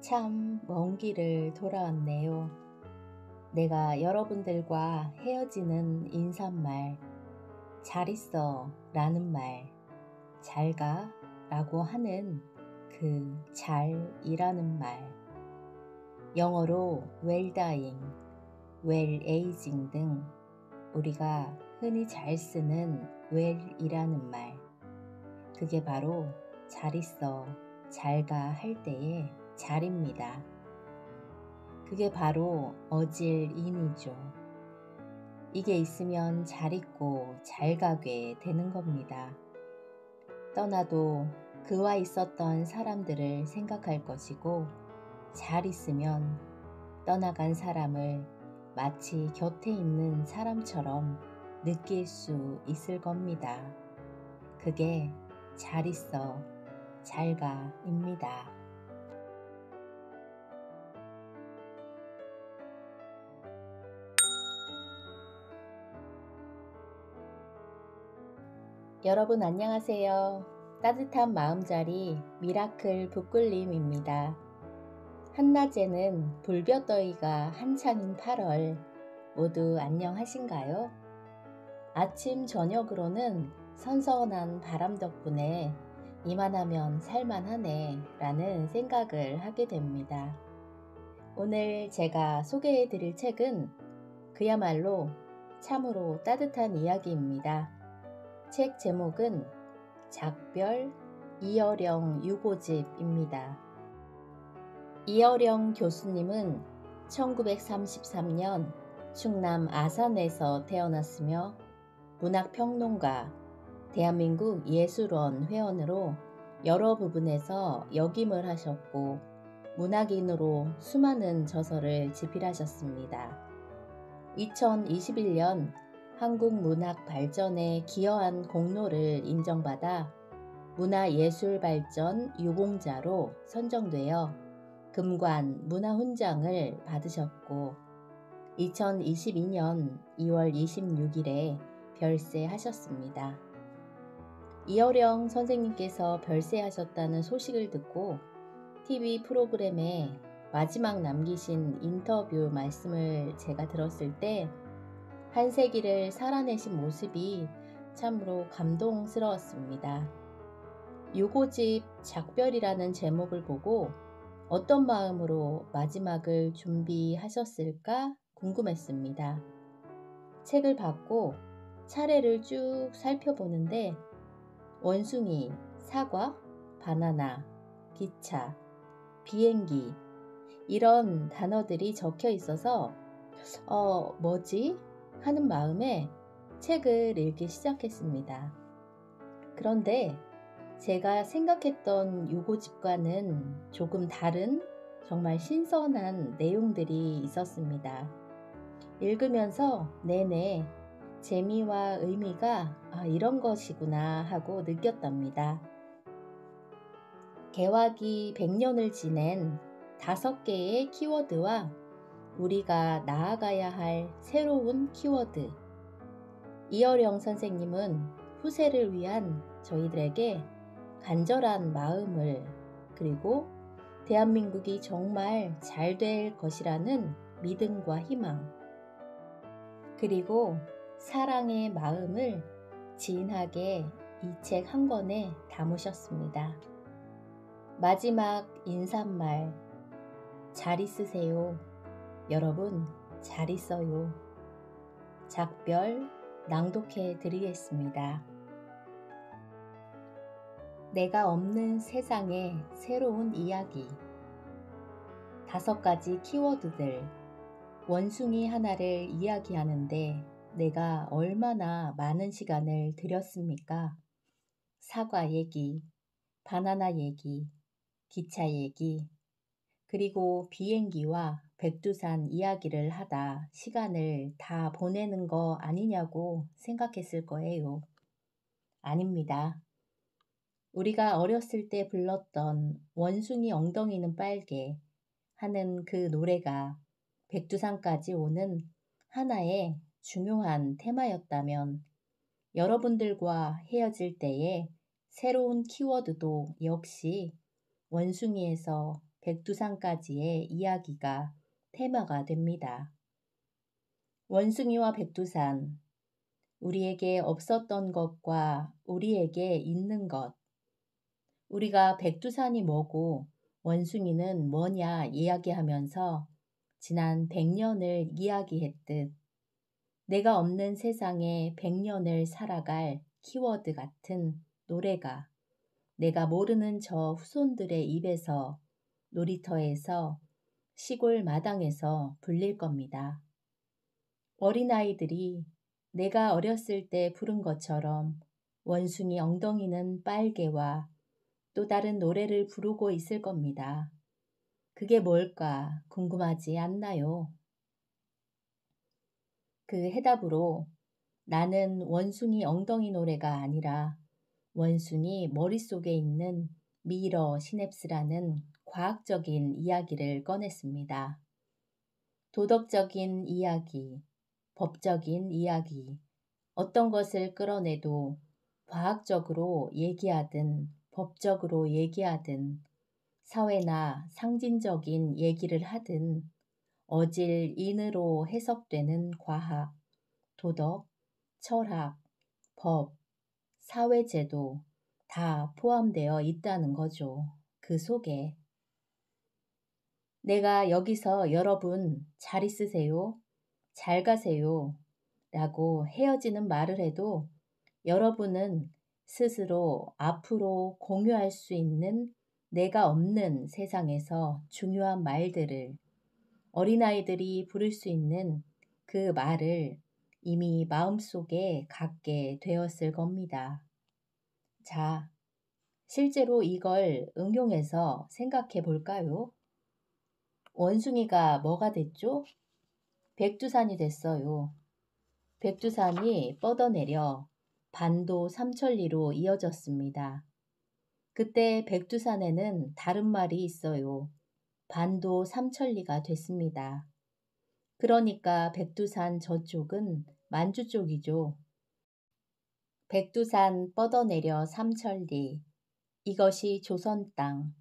참 먼 길을 돌아왔네요. 내가 여러분들과 헤어지는 인사말, 잘 있어 라는 말, 잘 가 라고 하는 그 잘이라는 말, 영어로 well dying, well aging 등 우리가 흔히 잘 쓰는 well이라는 말, 그게 바로 잘 있어, 잘 가 할 때의 잘입니다. 그게 바로 어질인이죠. 이게 있으면 잘 있고 잘 가게 되는 겁니다. 떠나도 그와 있었던 사람들을 생각할 것이고, 잘 있으면 떠나간 사람을 마치 곁에 있는 사람처럼 느낄 수 있을 겁니다. 그게 잘 있어, 잘 가입니다. 여러분 안녕하세요. 따뜻한 마음자리 미라클 북글님입니다. 한낮에는 불볕더위가 한창인 8월, 모두 안녕하신가요? 아침 저녁으로는 선선한 바람 덕분에 이만하면 살만하네 라는 생각을 하게 됩니다. 오늘 제가 소개해 드릴 책은 그야말로 참으로 따뜻한 이야기입니다. 책 제목은 작별 이어령 유고집입니다. 이어령 교수님은 1933년 충남 아산에서 태어났으며 문학평론가, 대한민국 예술원 회원으로 여러 부분에서 역임을 하셨고 문학인으로 수많은 저서를 집필하셨습니다. 2021년 한국 문학 발전에 기여한 공로를 인정받아 문화예술발전 유공자로 선정되어 금관 문화훈장을 받으셨고 2022년 2월 26일에 별세하셨습니다. 이어령 선생님께서 별세하셨다는 소식을 듣고 TV 프로그램에 마지막 남기신 인터뷰 말씀을 제가 들었을 때 한 세기를 살아내신 모습이 참으로 감동스러웠습니다. 유고집 작별이라는 제목을 보고 어떤 마음으로 마지막을 준비하셨을까 궁금했습니다. 책을 받고 차례를 쭉 살펴보는데 원숭이, 사과, 바나나, 기차, 비행기 이런 단어들이 적혀 있어서 뭐지? 하는 마음에 책을 읽기 시작했습니다. 그런데 제가 생각했던 유고집과는 조금 다른 정말 신선한 내용들이 있었습니다. 읽으면서 내내 재미와 의미가 이런 것이구나 하고 느꼈답니다. 개화기 100년을 지낸 5개의 키워드와 우리가 나아가야 할 새로운 키워드. 이어령 선생님은 후세를 위한 저희들에게 간절한 마음을, 그리고 대한민국이 정말 잘 될 것이라는 믿음과 희망, 그리고 사랑의 마음을 진하게 이 책 한 권에 담으셨습니다. 마지막 인사말, 잘 있으세요. 여러분 잘 있어요. 작별 낭독해 드리겠습니다. 내가 없는 세상의 새로운 이야기. 5가지 키워드들. 원숭이 하나를 이야기하는데 내가 얼마나 많은 시간을 들였습니까? 사과 얘기, 바나나 얘기, 기차 얘기, 그리고 비행기와 백두산 이야기를 하다 시간을 다 보내는 거 아니냐고 생각했을 거예요. 아닙니다. 우리가 어렸을 때 불렀던 원숭이 엉덩이는 빨개 하는 그 노래가 백두산까지 오는 하나의 중요한 테마였다면 여러분들과 헤어질 때의 새로운 키워드도 역시 원숭이에서 백두산까지의 이야기가 테마가 됩니다. 원숭이와 백두산, 우리에게 없었던 것과 우리에게 있는 것, 우리가 백두산이 뭐고 원숭이는 뭐냐 이야기하면서 지난 100년을 이야기했듯 내가 없는 세상에 100년을 살아갈 키워드 같은 노래가 내가 모르는 저 후손들의 입에서 놀이터에서 시골 마당에서 불릴 겁니다. 어린아이들이 내가 어렸을 때 부른 것처럼 원숭이 엉덩이는 빨개와 또 다른 노래를 부르고 있을 겁니다. 그게 뭘까 궁금하지 않나요? 그 해답으로 나는 원숭이 엉덩이 노래가 아니라 원숭이 머릿속에 있는 미러 시냅스라는 과학적인 이야기를 꺼냈습니다. 도덕적인 이야기, 법적인 이야기, 어떤 것을 끌어내도 과학적으로 얘기하든 법적으로 얘기하든 사회나 상징적인 얘기를 하든 어질 인으로 해석되는 과학, 도덕, 철학, 법, 사회제도 다 포함되어 있다는 거죠. 그 속에. 내가 여기서 여러분 잘 있으세요? 잘 가세요? 라고 헤어지는 말을 해도 여러분은 스스로 앞으로 공유할 수 있는 내가 없는 세상에서 중요한 말들을 어린아이들이 부를 수 있는 그 말을 이미 마음속에 갖게 되었을 겁니다. 자, 실제로 이걸 응용해서 생각해 볼까요? 원숭이가 뭐가 됐죠? 백두산이 됐어요. 백두산이 뻗어내려 반도 삼천리로 이어졌습니다. 그때 백두산에는 다른 말이 있어요. 반도 삼천리가 됐습니다. 그러니까 백두산 저쪽은 만주 쪽이죠. 백두산 뻗어내려 삼천리. 이것이 조선 땅.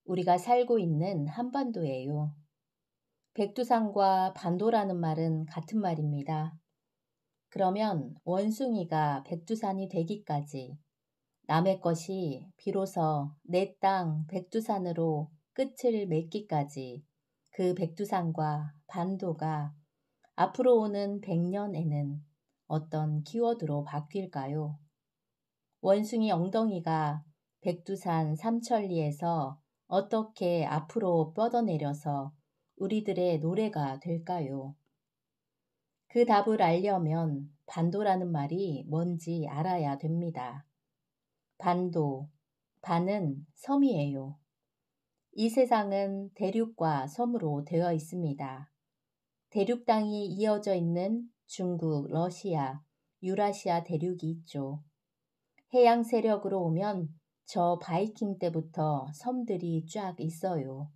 우리가 살고 있는 한반도예요. 백두산과 반도라는 말은 같은 말입니다. 그러면 원숭이가 백두산이 되기까지 남의 것이 비로소 내 땅 백두산으로 끝을 맺기까지 그 백두산과 반도가 앞으로 오는 100년에는 어떤 키워드로 바뀔까요? 원숭이 엉덩이가 백두산 삼천리에서 어떻게 앞으로 뻗어내려서 우리들의 노래가 될까요? 그 답을 알려면 반도라는 말이 뭔지 알아야 됩니다. 반도, 반은 섬이에요. 이 세상은 대륙과 섬으로 되어 있습니다. 대륙 땅이 이어져 있는 중국, 러시아, 유라시아 대륙이 있죠. 해양 세력으로 오면 저 바이킹 때부터 섬들이 쫙 있어요.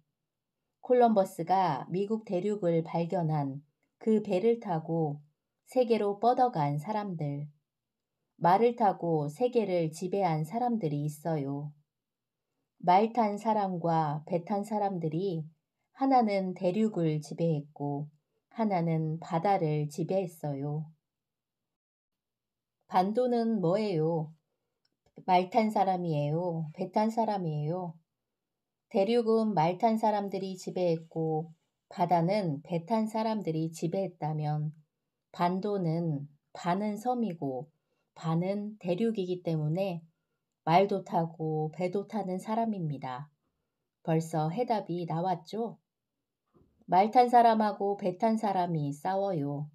콜럼버스가 미국 대륙을 발견한 그 배를 타고 세계로 뻗어간 사람들, 말을 타고 세계를 지배한 사람들이 있어요. 말 탄 사람과 배 탄 사람들이 하나는 대륙을 지배했고 하나는 바다를 지배했어요. 반도는 뭐예요? 말 탄 사람이에요? 배 탄 사람이에요? 대륙은 말 탄 사람들이 지배했고 바다는 배 탄 사람들이 지배했다면 반도는 반은 섬이고 반은 대륙이기 때문에 말도 타고 배도 타는 사람입니다. 벌써 해답이 나왔죠? 말 탄 사람하고 배 탄 사람이 싸워요.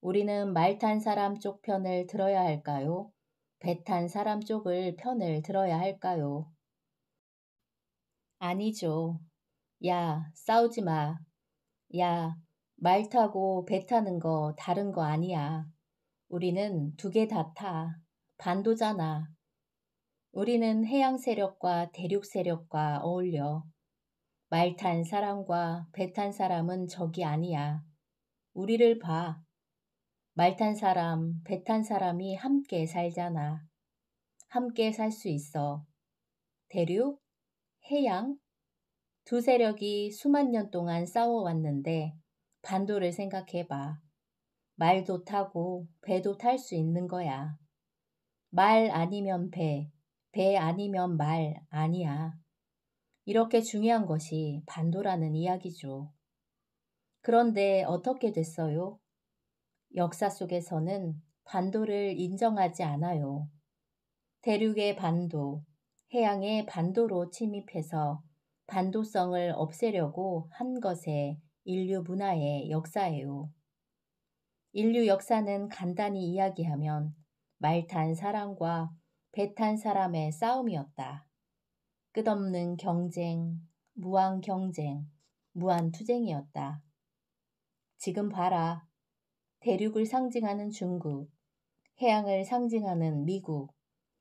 우리는 말 탄 사람 쪽 편을 들어야 할까요? 배 탄 사람 쪽을 편을 들어야 할까요? 아니죠. 야, 싸우지 마. 야, 말 타고 배 타는 거 다른 거 아니야. 우리는 두 개 다 타. 반도잖아. 우리는 해양 세력과 대륙 세력과 어울려. 말 탄 사람과 배 탄 사람은 적이 아니야. 우리를 봐. 말 탄 사람, 배 탄 사람이 함께 살잖아. 함께 살 수 있어. 대륙, 해양, 두 세력이 수만 년 동안 싸워왔는데 반도를 생각해봐. 말도 타고 배도 탈 수 있는 거야. 말 아니면 배, 배 아니면 말 아니야. 이렇게 중요한 것이 반도라는 이야기죠. 그런데 어떻게 됐어요? 역사 속에서는 반도를 인정하지 않아요. 대륙의 반도, 해양의 반도로 침입해서 반도성을 없애려고 한 것의 인류 문화의 역사예요. 인류 역사는 간단히 이야기하면 말 탄 사람과 배 탄 사람의 싸움이었다. 끝없는 경쟁, 무한 경쟁, 무한 투쟁이었다. 지금 봐라. 대륙을 상징하는 중국, 해양을 상징하는 미국,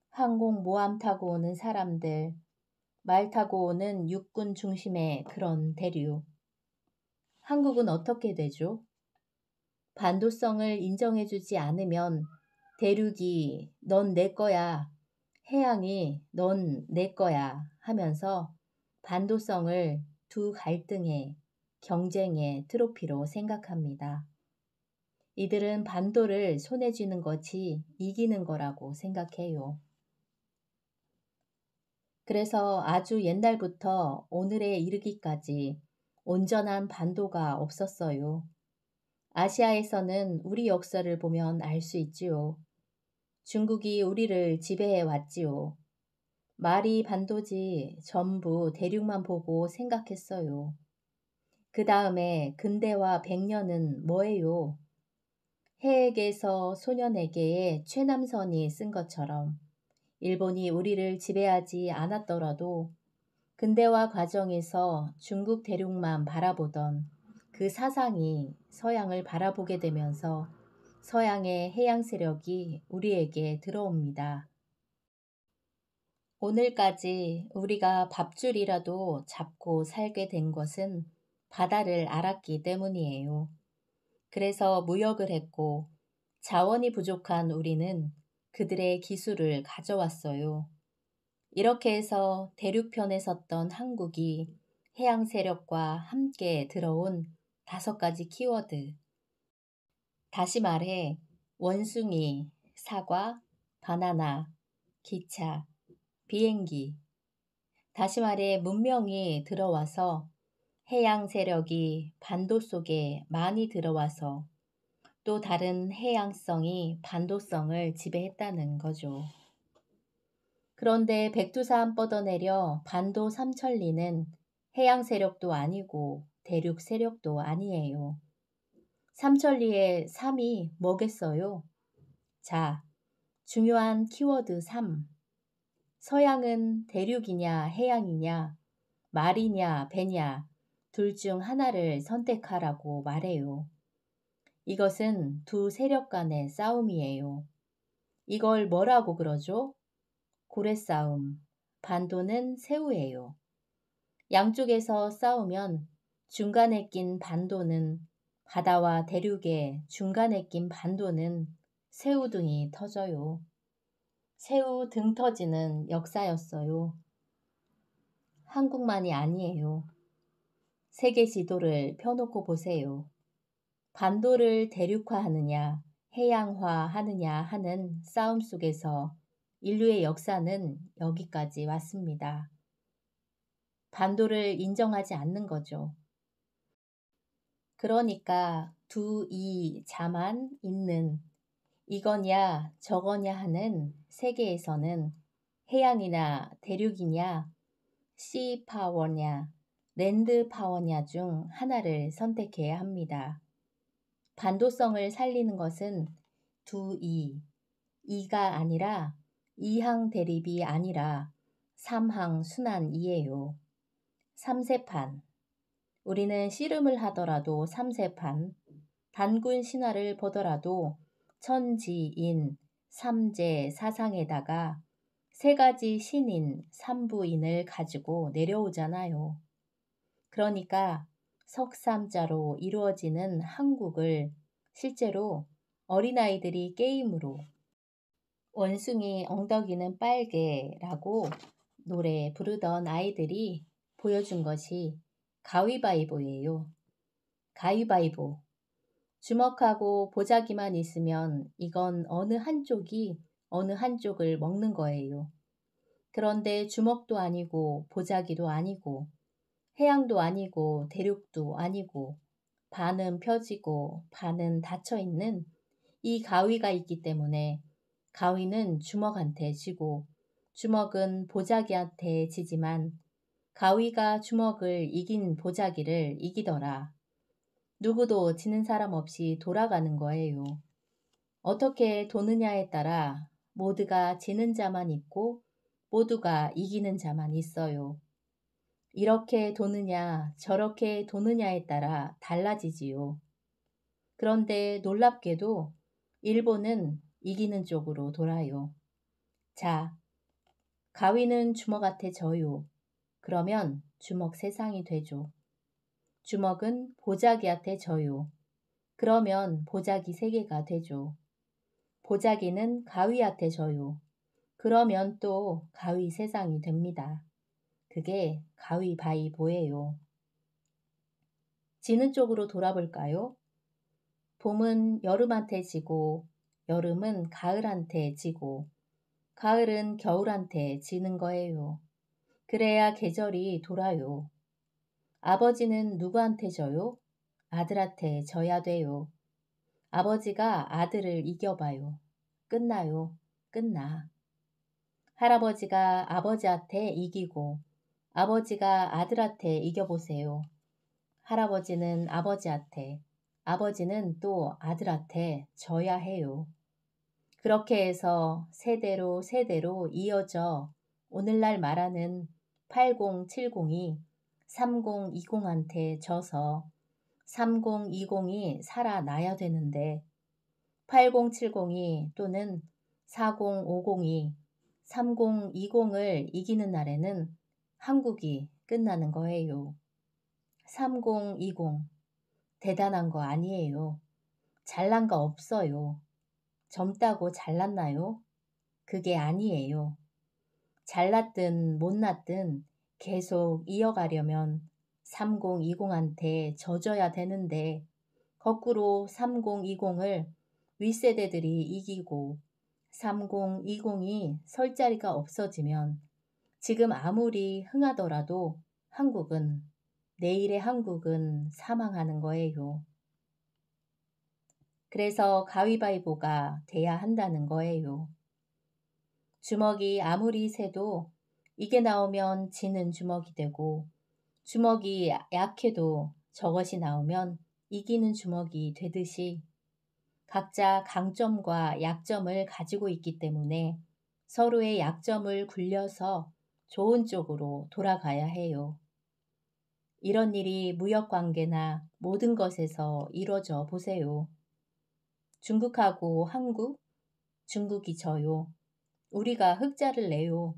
항공모함 타고 오는 사람들, 말 타고 오는 육군 중심의 그런 대륙. 한국은 어떻게 되죠? 반도성을 인정해주지 않으면 대륙이 넌 내 거야, 해양이 넌 내 거야 하면서 반도성을 두 갈등의 경쟁의 트로피로 생각합니다. 이들은 반도를 손에 쥐는 것이 이기는 거라고 생각해요. 그래서 아주 옛날부터 오늘에 이르기까지 온전한 반도가 없었어요. 아시아에서는 우리 역사를 보면 알 수 있지요. 중국이 우리를 지배해 왔지요. 말이 반도지 전부 대륙만 보고 생각했어요. 그 다음에 근대와 백년은 뭐예요? 해에게서 소년에게의 최남선이 쓴 것처럼 일본이 우리를 지배하지 않았더라도 근대화 과정에서 중국 대륙만 바라보던 그 사상이 서양을 바라보게 되면서 서양의 해양 세력이 우리에게 들어옵니다. 오늘까지 우리가 밥줄이라도 잡고 살게 된 것은 바다를 알았기 때문이에요. 그래서 무역을 했고 자원이 부족한 우리는 그들의 기술을 가져왔어요. 이렇게 해서 대륙편에 섰던 한국이 해양 세력과 함께 들어온 5가지 키워드. 다시 말해 원숭이, 사과, 바나나, 기차, 비행기. 다시 말해 문명이 들어와서 해양 세력이 반도 속에 많이 들어와서 또 다른 해양성이 반도성을 지배했다는 거죠. 그런데 백두산 뻗어내려 반도 삼천리는 해양 세력도 아니고 대륙 세력도 아니에요. 삼천리의 3이 뭐겠어요? 자, 중요한 키워드 3. 서양은 대륙이냐 해양이냐 말이냐 배냐 둘 중 하나를 선택하라고 말해요. 이것은 두 세력 간의 싸움이에요. 이걸 뭐라고 그러죠? 고래싸움. 반도는 새우예요. 양쪽에서 싸우면 중간에 낀 반도는 바다와 대륙의 중간에 낀 반도는 새우등이 터져요. 새우 등 터지는 역사였어요. 한국만이 아니에요. 세계 지도를 펴놓고 보세요. 반도를 대륙화하느냐 해양화하느냐 하는 싸움 속에서 인류의 역사는 여기까지 왔습니다. 반도를 인정하지 않는 거죠. 그러니까 두 이 자만 있는 이거냐 저거냐 하는 세계에서는 해양이나 대륙이냐 시파워냐 랜드 파워냐 중 하나를 선택해야 합니다. 반도성을 살리는 것은 두 이가 아니라 이항 대립이 아니라 삼항 순환이에요. 삼세판. 우리는 씨름을 하더라도 삼세판, 단군 신화를 보더라도 천지인, 삼재, 사상에다가 3가지 신인, 삼부인을 가지고 내려오잖아요. 그러니까 석삼자로 이루어지는 한국을 실제로 어린아이들이 게임으로 원숭이 엉덩이는 빨개라고 노래 부르던 아이들이 보여준 것이 가위바위보예요. 가위바위보. 주먹하고 보자기만 있으면 이건 어느 한쪽이 어느 한쪽을 먹는 거예요. 그런데 주먹도 아니고 보자기도 아니고 해양도 아니고 대륙도 아니고 반은 펴지고 반은 닫혀 있는 이 가위가 있기 때문에 가위는 주먹한테 지고 주먹은 보자기한테 지지만 가위가 주먹을 이긴 보자기를 이기더라. 누구도 지는 사람 없이 돌아가는 거예요. 어떻게 도느냐에 따라 모두가 지는 자만 있고 모두가 이기는 자만 있어요. 이렇게 도느냐 저렇게 도느냐에 따라 달라지지요. 그런데 놀랍게도 일본은 이기는 쪽으로 돌아요. 자, 가위는 주먹한테 져요. 그러면 주먹 세상이 되죠. 주먹은 보자기한테 져요. 그러면 보자기 세계가 되죠. 보자기는 가위한테 져요. 그러면 또 가위 세상이 됩니다. 그게 가위바위보예요. 지는 쪽으로 돌아볼까요? 봄은 여름한테 지고 여름은 가을한테 지고 가을은 겨울한테 지는 거예요. 그래야 계절이 돌아요. 아버지는 누구한테 져요? 아들한테 져야 돼요. 아버지가 아들을 이겨봐요. 끝나요. 끝나. 할아버지가 아버지한테 이기고 아버지가 아들한테 이겨보세요. 할아버지는 아버지한테, 아버지는 또 아들한테 져야 해요. 그렇게 해서 세대로 세대로 이어져 오늘날 말하는 8070이 3020한테 져서 3020이 살아나야 되는데 8070이 또는 4050이 3020을 이기는 날에는 한국이 끝나는 거예요. 3020 대단한 거 아니에요. 잘난 거 없어요. 젊다고 잘났나요? 그게 아니에요. 잘났든 못났든 계속 이어가려면 3020한테 져줘야 되는데 거꾸로 3020을 윗세대들이 이기고 3020이 설 자리가 없어지면 지금 아무리 흥하더라도 한국은 내일의 한국은 사망하는 거예요. 그래서 가위바위보가 돼야 한다는 거예요. 주먹이 아무리 세도 이게 나오면 지는 주먹이 되고 주먹이 약해도 저것이 나오면 이기는 주먹이 되듯이 각자 강점과 약점을 가지고 있기 때문에 서로의 약점을 굴려서 좋은 쪽으로 돌아가야 해요. 이런 일이 무역관계나 모든 것에서 이루어져 보세요. 중국하고 한국, 중국이 져요. 우리가 흑자를 내요.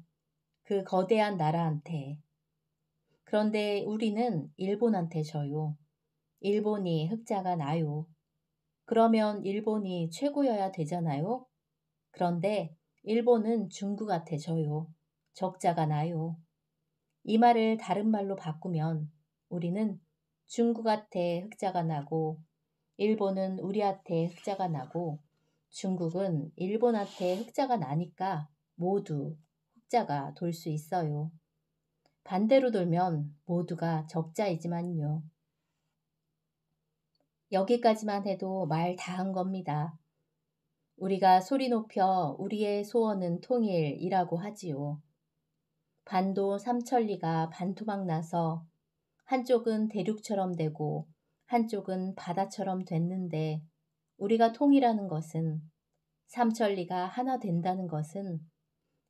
그 거대한 나라한테. 그런데 우리는 일본한테 져요. 일본이 흑자가 나요. 그러면 일본이 최고여야 되잖아요. 그런데 일본은 중국한테 져요. 적자가 나요. 이 말을 다른 말로 바꾸면 우리는 중국한테 흑자가 나고 일본은 우리한테 흑자가 나고 중국은 일본한테 흑자가 나니까 모두 흑자가 돌 수 있어요. 반대로 돌면 모두가 적자이지만요. 여기까지만 해도 말 다 한 겁니다. 우리가 소리 높여 우리의 소원은 통일이라고 하지요. 반도 삼천리가 반토막 나서 한쪽은 대륙처럼 되고 한쪽은 바다처럼 됐는데 우리가 통일하는 것은 삼천리가 하나 된다는 것은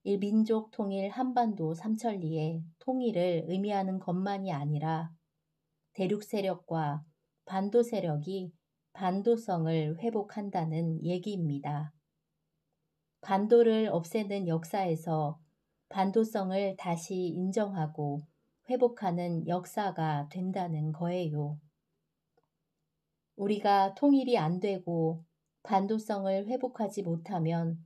일민족 통일 한반도 삼천리의 통일을 의미하는 것만이 아니라 대륙 세력과 반도 세력이 반도성을 회복한다는 얘기입니다. 반도를 없애는 역사에서 반도성을 다시 인정하고 회복하는 역사가 된다는 거예요. 우리가 통일이 안 되고 반도성을 회복하지 못하면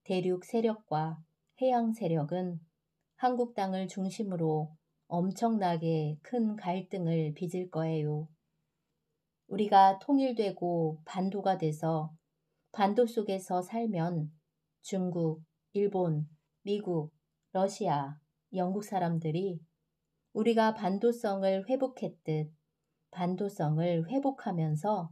대륙 세력과 해양 세력은 한국 땅을 중심으로 엄청나게 큰 갈등을 빚을 거예요. 우리가 통일되고 반도가 돼서 반도 속에서 살면 중국, 일본, 미국, 러시아, 영국 사람들이 우리가 반도성을 회복했듯 반도성을 회복하면서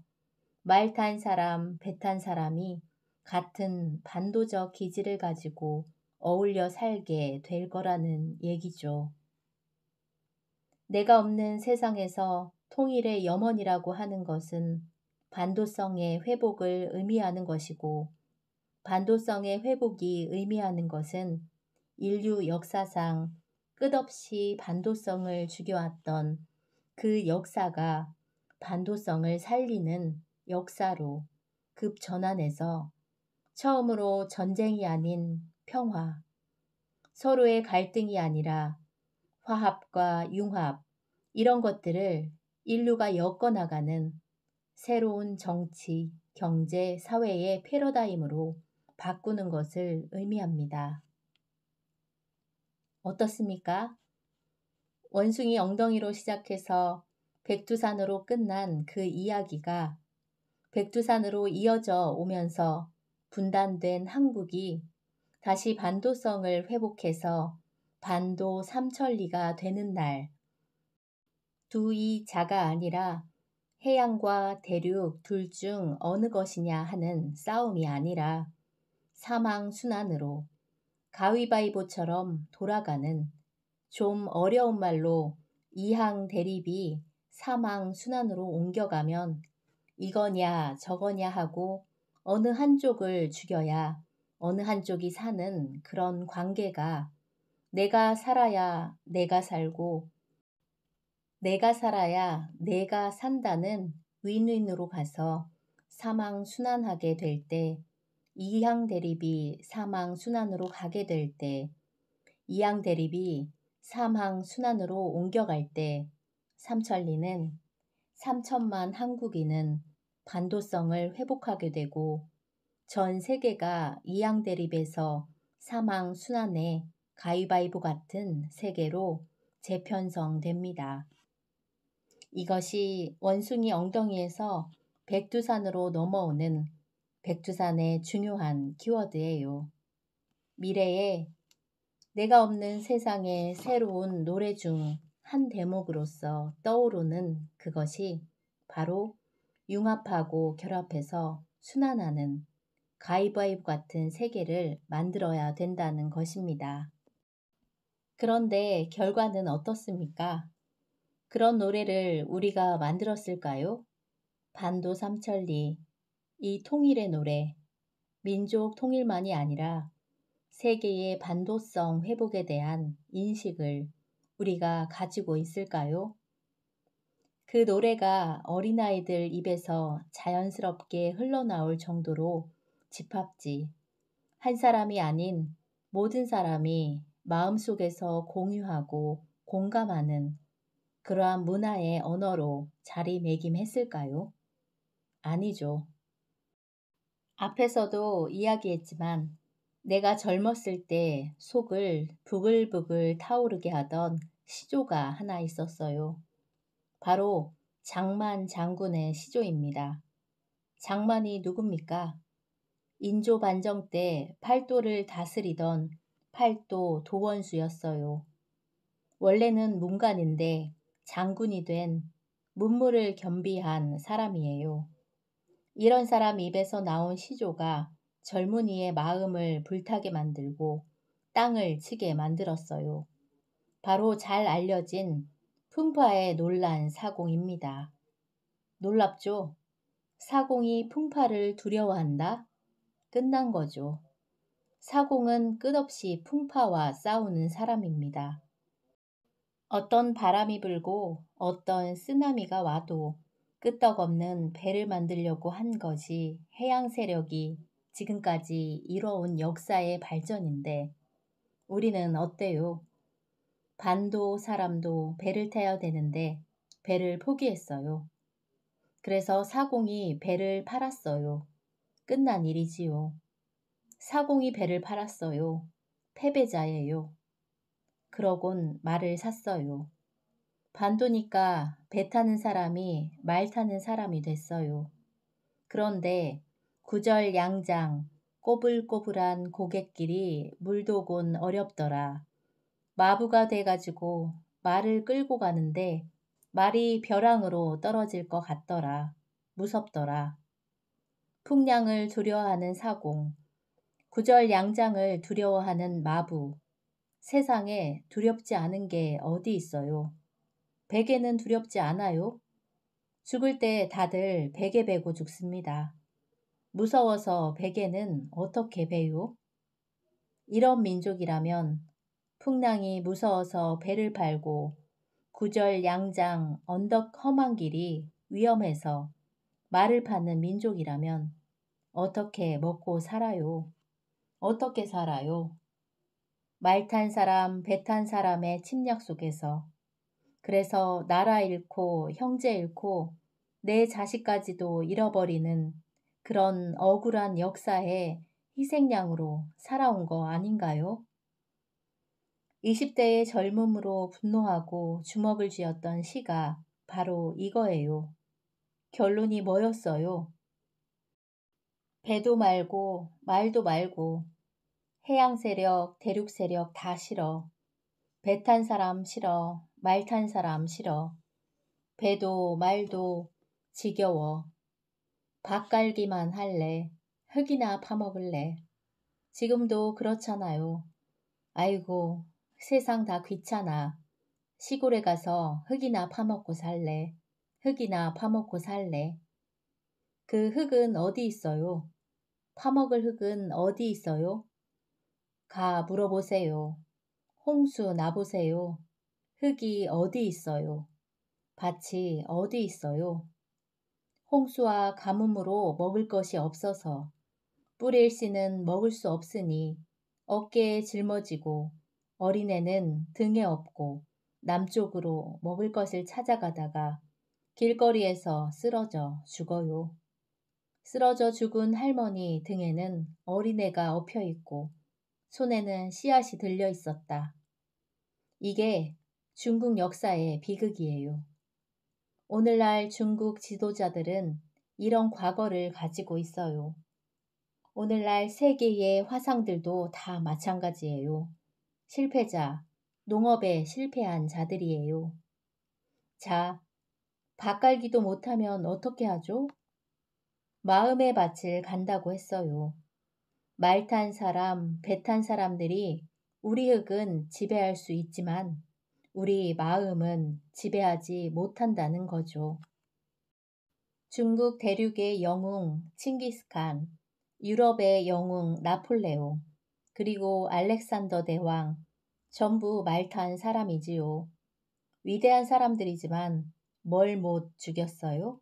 말 탄 사람, 배 탄 사람이 같은 반도적 기질을 가지고 어울려 살게 될 거라는 얘기죠. 내가 없는 세상에서 통일의 염원이라고 하는 것은 반도성의 회복을 의미하는 것이고, 반도성의 회복이 의미하는 것은 인류 역사상 끝없이 반도성을 죽여왔던 그 역사가 반도성을 살리는 역사로 급전환해서 처음으로 전쟁이 아닌 평화, 서로의 갈등이 아니라 화합과 융합, 이런 것들을 인류가 엮어나가는 새로운 정치, 경제, 사회의 패러다임으로 바꾸는 것을 의미합니다. 어떻습니까? 원숭이 엉덩이로 시작해서 백두산으로 끝난 그 이야기가 백두산으로 이어져 오면서 분단된 한국이 다시 반도성을 회복해서 반도 삼천리가 되는 날, 두이자가 아니라 해양과 대륙 둘 중 어느 것이냐 하는 싸움이 아니라 사망순환으로 가위바위보처럼 돌아가는, 좀 어려운 말로 이항 대립이 사망순환으로 옮겨가면 이거냐 저거냐 하고 어느 한쪽을 죽여야 어느 한쪽이 사는 그런 관계가, 내가 살아야 내가 살고 내가 살아야 내가 산다는 윈윈으로 가서 사망순환하게 될 때, 이항 대립이 사망순환으로 가게 될 때, 이항 대립이 사망순환으로 옮겨갈 때 삼천리는 3천만 한국인은 반도성을 회복하게 되고 전 세계가 이항 대립에서 사망순환의 가위바위보 같은 세계로 재편성됩니다. 이것이 원숭이 엉덩이에서 백두산으로 넘어오는 백두산의 중요한 키워드예요. 미래에 내가 없는 세상의 새로운 노래 중 한 대목으로서 떠오르는 그것이 바로 융합하고 결합해서 순환하는 가위바위보 같은 세계를 만들어야 된다는 것입니다. 그런데 결과는 어떻습니까? 그런 노래를 우리가 만들었을까요? 반도 삼천리, 이 통일의 노래, 민족 통일만이 아니라 세계의 반도성 회복에 대한 인식을 우리가 가지고 있을까요? 그 노래가 어린아이들 입에서 자연스럽게 흘러나올 정도로 집합지, 한 사람이 아닌 모든 사람이 마음속에서 공유하고 공감하는 그러한 문화의 언어로 자리매김했을까요? 아니죠. 앞에서도 이야기했지만 내가 젊었을 때 속을 부글부글 타오르게 하던 시조가 하나 있었어요. 바로 장만 장군의 시조입니다. 장만이 누굽니까? 인조 반정 때 팔도를 다스리던 팔도 도원수였어요. 원래는 문관인데 장군이 된 문무를 겸비한 사람이에요. 이런 사람 입에서 나온 시조가 젊은이의 마음을 불타게 만들고 땅을 치게 만들었어요. 바로 잘 알려진 풍파의 논란 사공입니다. 놀랍죠? 사공이 풍파를 두려워한다? 끝난 거죠. 사공은 끝없이 풍파와 싸우는 사람입니다. 어떤 바람이 불고 어떤 쓰나미가 와도 끄떡없는 배를 만들려고 한 것이 해양 세력이 지금까지 이뤄온 역사의 발전인데, 우리는 어때요? 반도 사람도 배를 타야 되는데 배를 포기했어요. 그래서 사공이 배를 팔았어요. 끝난 일이지요. 사공이 배를 팔았어요. 패배자예요. 그러곤 말을 샀어요. 반도니까 배 타는 사람이 말 타는 사람이 됐어요. 그런데 구절양장 꼬불꼬불한 고갯길이 물도곤 어렵더라. 마부가 돼가지고 말을 끌고 가는데 말이 벼랑으로 떨어질 것 같더라. 무섭더라. 풍량을 두려워하는 사공, 구절양장을 두려워하는 마부. 세상에 두렵지 않은 게 어디 있어요? 베개는 두렵지 않아요? 죽을 때 다들 베개 베고 죽습니다. 무서워서 베개는 어떻게 베요? 이런 민족이라면 풍랑이 무서워서 배를 팔고 구절양장 언덕 험한 길이 위험해서 말을 파는 민족이라면 어떻게 먹고 살아요? 어떻게 살아요? 말 탄 사람, 배 탄 사람의 침략 속에서 그래서 나라 잃고 형제 잃고 내 자식까지도 잃어버리는 그런 억울한 역사의 희생양으로 살아온 거 아닌가요? 20대의 젊음으로 분노하고 주먹을 쥐었던 시가 바로 이거예요. 결론이 뭐였어요? 배도 말고 말도 말고 해양 세력, 대륙 세력 다 싫어. 배 탄 사람 싫어. 말 탄 사람 싫어. 배도 말도 지겨워. 밥 갈기만 할래. 흙이나 파먹을래. 지금도 그렇잖아요. 아이고, 세상 다 귀찮아. 시골에 가서 흙이나 파먹고 살래. 흙이나 파먹고 살래. 그 흙은 어디 있어요? 파먹을 흙은 어디 있어요? 가 물어보세요. 홍수 나보세요. 흙이 어디 있어요? 밭이 어디 있어요? 홍수와 가뭄으로 먹을 것이 없어서 뿌릴 씨는 먹을 수 없으니 어깨에 짊어지고 어린애는 등에 업고 남쪽으로 먹을 것을 찾아가다가 길거리에서 쓰러져 죽어요. 쓰러져 죽은 할머니 등에는 어린애가 엎혀 있고 손에는 씨앗이 들려 있었다. 이게 중국 역사의 비극이에요. 오늘날 중국 지도자들은 이런 과거를 가지고 있어요. 오늘날 세계의 화상들도 다 마찬가지예요. 실패자, 농업에 실패한 자들이에요. 자, 밥 갈기도 못하면 어떻게 하죠? 마음의 밭을 간다고 했어요. 말 탄 사람, 배 탄 사람들이 우리 흙은 지배할 수 있지만 우리 마음은 지배하지 못한다는 거죠. 중국 대륙의 영웅 칭기스칸, 유럽의 영웅 나폴레옹, 그리고 알렉산더 대왕, 전부 말 탄 사람이지요. 위대한 사람들이지만 뭘 못 죽였어요?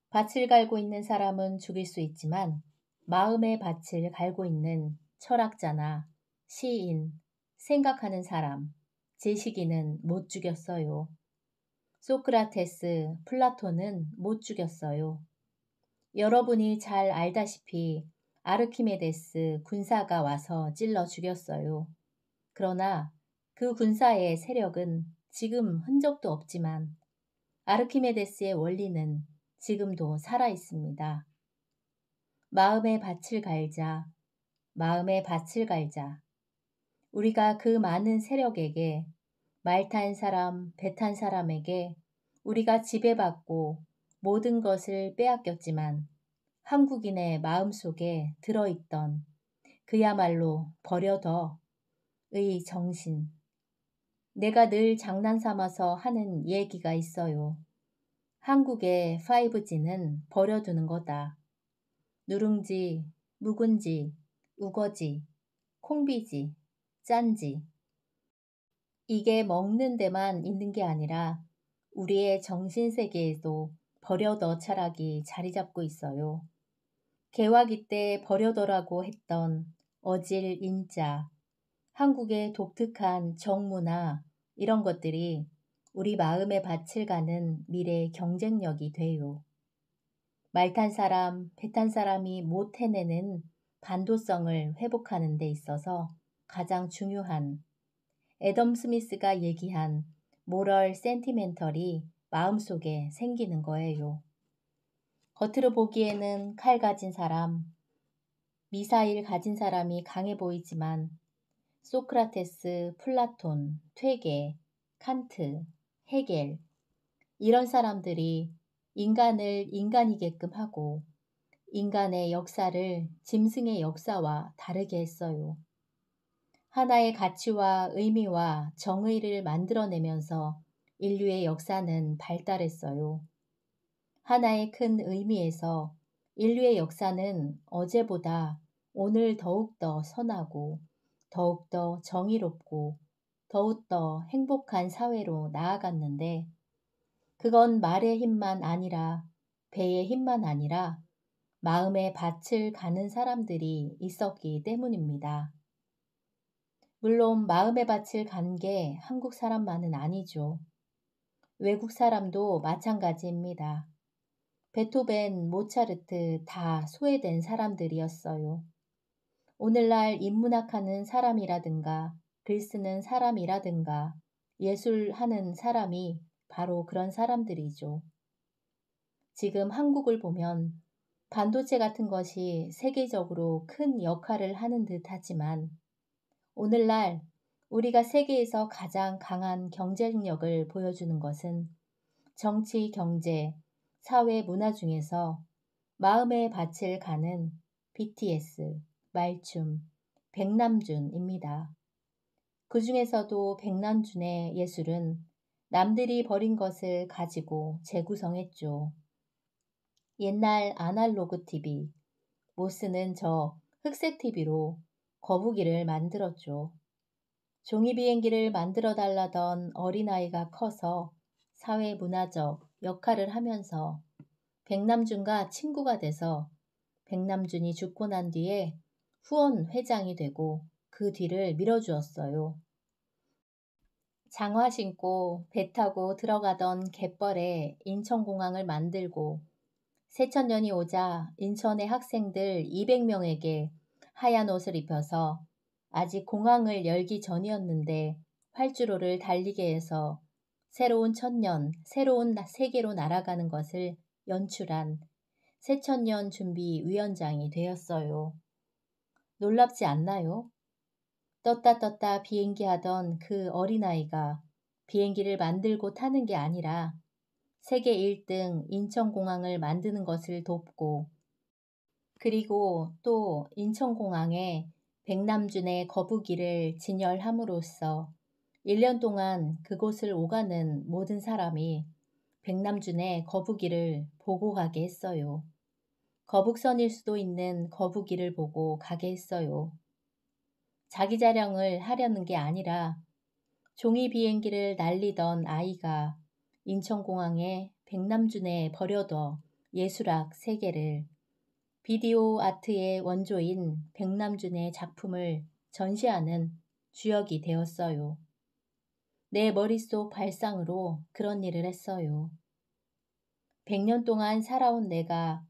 밭을 갈고 있는 사람은 죽일 수 있지만 마음의 밭을 갈고 있는 철학자나 시인, 생각하는 사람, 지식인은 못 죽였어요. 소크라테스, 플라톤은 못 죽였어요. 여러분이 잘 알다시피 아르키메데스 군사가 와서 찔러 죽였어요. 그러나 그 군사의 세력은 지금 흔적도 없지만 아르키메데스의 원리는 지금도 살아 있습니다. 마음의 밭을 갈자, 마음의 밭을 갈자. 우리가 그 많은 세력에게 말 탄 사람, 배 탄 사람에게 우리가 지배받고 모든 것을 빼앗겼지만 한국인의 마음속에 들어있던 그야말로 버려둬의 정신. 내가 늘 장난삼아서 하는 얘기가 있어요. 한국의 5G는 버려두는 거다. 누룽지, 묵은지, 우거지, 콩비지, 짠지. 이게 먹는 데만 있는 게 아니라 우리의 정신세계에도 버려둬 철학이 자리 잡고 있어요. 개화기 때 버려둬라고 했던 어질 인자, 한국의 독특한 정문화 이런 것들이 우리 마음의 밭을 가는 미래 경쟁력이 돼요. 말 탄 사람, 배 탄 사람이 못 해내는 반도성을 회복하는 데 있어서 가장 중요한 애덤 스미스가 얘기한 모럴 센티멘털이 마음속에 생기는 거예요. 겉으로 보기에는 칼 가진 사람, 미사일 가진 사람이 강해 보이지만 소크라테스, 플라톤, 퇴계, 칸트, 헤겔 이런 사람들이 인간을 인간이게끔 하고 인간의 역사를 짐승의 역사와 다르게 했어요. 하나의 가치와 의미와 정의를 만들어내면서 인류의 역사는 발달했어요. 하나의 큰 의미에서 인류의 역사는 어제보다 오늘 더욱더 선하고 더욱더 정의롭고 더욱더 행복한 사회로 나아갔는데 그건 말의 힘만 아니라 배의 힘만 아니라 마음의 밭을 가는 사람들이 있었기 때문입니다. 물론 마음의 밭을 간 게 한국 사람만은 아니죠. 외국 사람도 마찬가지입니다. 베토벤, 모차르트 다 소외된 사람들이었어요. 오늘날 인문학하는 사람이라든가 글 쓰는 사람이라든가 예술하는 사람이 바로 그런 사람들이죠. 지금 한국을 보면 반도체 같은 것이 세계적으로 큰 역할을 하는 듯 하지만 오늘날 우리가 세계에서 가장 강한 경쟁력을 보여주는 것은 정치, 경제, 사회, 문화 중에서 마음의 밭을 가는 BTS, 말춤, 백남준입니다. 그 중에서도 백남준의 예술은 남들이 버린 것을 가지고 재구성했죠. 옛날 아날로그 TV, 못 쓰는 저 흑색 TV로 거북이를 만들었죠. 종이 비행기를 만들어 달라던 어린아이가 커서 사회 문화적 역할을 하면서 백남준과 친구가 돼서 백남준이 죽고 난 뒤에 후원 회장이 되고 그 뒤를 밀어주었어요. 장화 신고 배 타고 들어가던 갯벌에 인천공항을 만들고 새천년이 오자 인천의 학생들 200명에게 하얀 옷을 입혀서 아직 공항을 열기 전이었는데 활주로를 달리게 해서 새로운 천년, 새로운 세계로 날아가는 것을 연출한 새천년 준비위원장이 되었어요. 놀랍지 않나요? 떴다 비행기 하던 그 어린아이가 비행기를 만들고 타는 게 아니라 세계 1등 인천공항을 만드는 것을 돕고 그리고 또 인천공항에 백남준의 거북이를 진열함으로써 1년 동안 그곳을 오가는 모든 사람이 백남준의 거북이를 보고 가게 했어요. 거북선일 수도 있는 거북이를 보고 가게 했어요. 자기 자랑을 하려는 게 아니라 종이 비행기를 날리던 아이가 인천공항에 백남준의 버려둬 예술학 세계를 비디오 아트의 원조인 백남준의 작품을 전시하는 주역이 되었어요. 내 머릿속 발상으로 그런 일을 했어요. 100년 동안 살아온 내가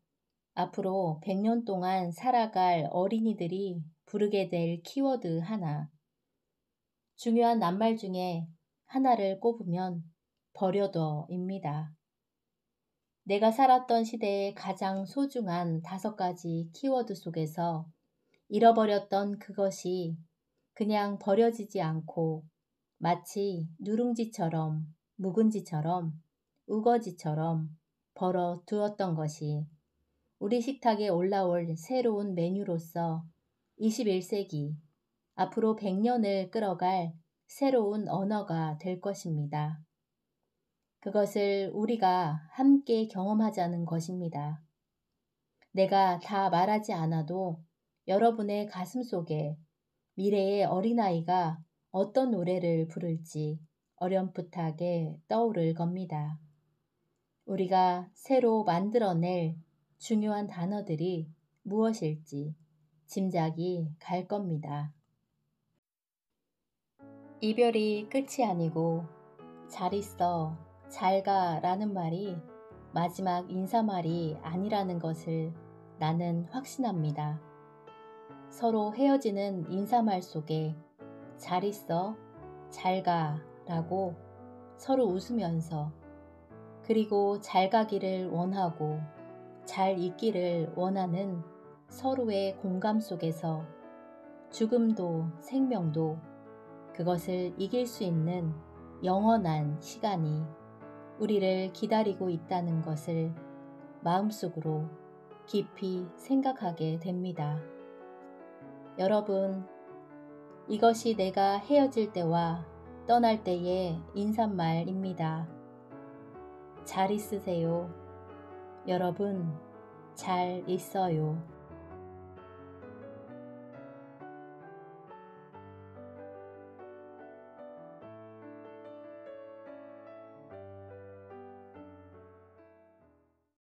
앞으로 100년 동안 살아갈 어린이들이 부르게 될 키워드 하나. 중요한 낱말 중에 하나를 꼽으면 버려둬입니다. 내가 살았던 시대의 가장 소중한 5가지 키워드 속에서 잃어버렸던 그것이 그냥 버려지지 않고 마치 누룽지처럼 묵은지처럼 우거지처럼 벌어두었던 것이 우리 식탁에 올라올 새로운 메뉴로서 21세기 앞으로 100년을 끌어갈 새로운 언어가 될 것입니다. 그것을 우리가 함께 경험하자는 것입니다. 내가 다 말하지 않아도 여러분의 가슴 속에 미래의 어린아이가 어떤 노래를 부를지 어렴풋하게 떠오를 겁니다. 우리가 새로 만들어낼 중요한 단어들이 무엇일지 짐작이 갈 겁니다. 이별이 끝이 아니고 잘 있어, 잘 가라는 말이 마지막 인사말이 아니라는 것을 나는 확신합니다. 서로 헤어지는 인사말 속에 잘 있어, 잘 가 라고 서로 웃으면서, 그리고 잘 가기를 원하고 잘 있기를 원하는 서로의 공감 속에서 죽음도 생명도 그것을 이길 수 있는 영원한 시간이 우리를 기다리고 있다는 것을 마음속으로 깊이 생각하게 됩니다. 여러분, 이것이 내가 헤어질 때와 떠날 때의 인사말입니다. 잘 있으세요. 여러분, 잘 있어요.